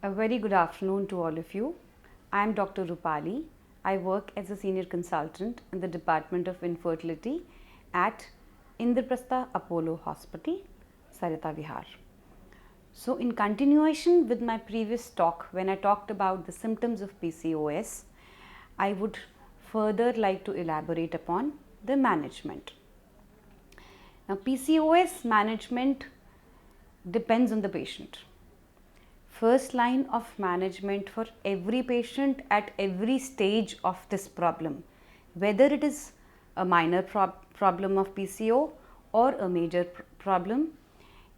A very good afternoon to all of you. I am Dr. Rupali. I work as a senior consultant in the Department of Infertility at Indraprastha Apollo Hospital, Sarita Vihar. So in continuation with my previous talk, when I talked about the symptoms of PCOS, I would further like to elaborate upon the management. Now PCOS management depends on the patient. First line of management for every patient at every stage of this problem, whether it is a minor problem of PCO or a major problem,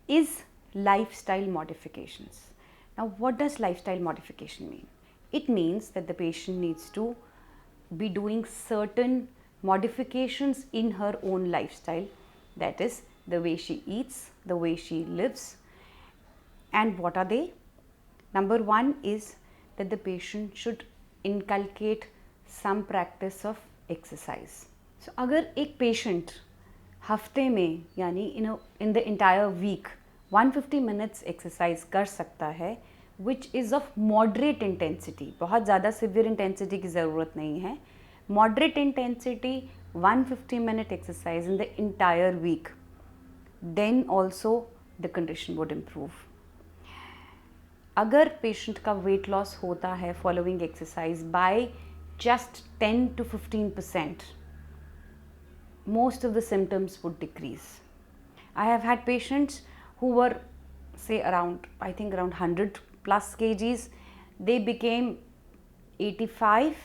is lifestyle modifications. Now what does lifestyle modification mean? It means that the patient needs to be doing certain modifications in her own lifestyle, that is the way she eats, the way she lives. And what are they? Number one is that the patient should inculcate some practice of exercise. So अगर एक patient हफ्ते में यानी in the entire week 150 minutes exercise कर सकता है, which is of moderate intensity, बहुत ज़्यादा severe intensity की ज़रूरत नहीं है, moderate intensity 150 minute exercise in the entire week, then also the condition would improve. अगर पेशेंट का वेट लॉस होता है following exercise by just 10 to 15%, most of the symptoms would decrease. I have had patients who were say around 100 plus kgs, they became 85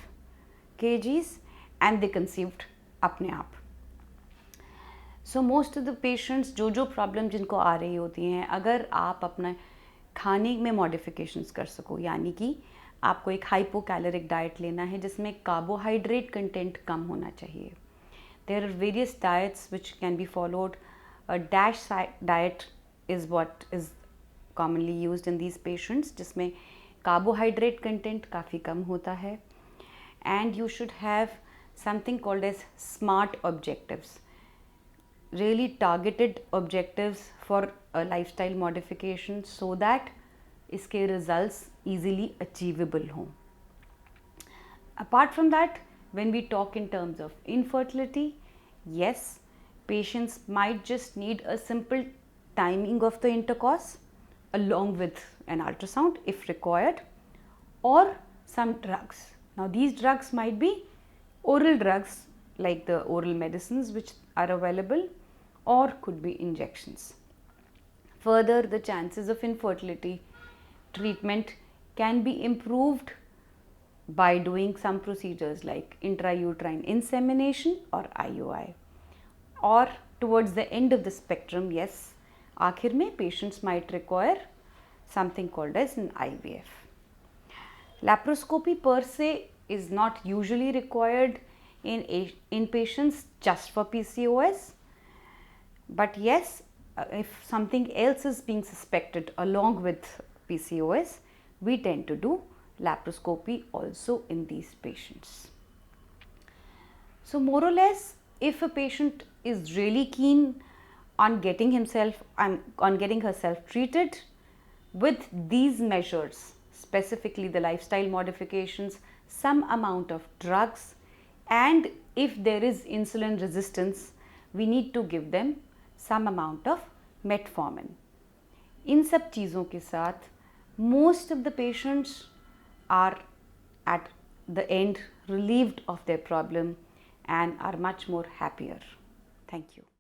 kgs and they conceived अपने आप. So most of the patients जो problem जिनको आ रही होती हैं, अगर आप अपना खाने में मॉडिफिकेशंस कर सको, यानी कि आपको एक हाइपोकैलोरिक डाइट लेना है जिसमें कार्बोहाइड्रेट कंटेंट कम होना चाहिए. There are various diets which can be followed. A DASH diet is what is commonly used in these patients, जिसमें कार्बोहाइड्रेट कंटेंट काफ़ी कम होता है. And you should have something called as smart objectives, really targeted objectives for a lifestyle modification so that इसके results easily achievable हों. Apart from that, when we talk in terms of infertility, yes, patients might just need a simple timing of the intercourse along with an ultrasound if required, or some drugs. Now these drugs might be oral drugs like the oral medicines which are available, or could be injections. Further, the chances of infertility treatment can be improved by doing some procedures like intrauterine insemination or IUI. Or towards the end of the spectrum, yes, आखिर में patients might require something called as an IVF. Laparoscopy per se is not usually required in patients just for PCOS. But yes, if something else is being suspected along with PCOS, we tend to do laparoscopy also in these patients. So more or less, if a patient is really keen on getting herself treated with these measures, specifically the lifestyle modifications, some amount of drugs, and if there is insulin resistance, we need to give them some amount of metformin. इन सब चीज़ों के साथ most of the patients are at the end relieved of their problem and are much more happier. Thank you.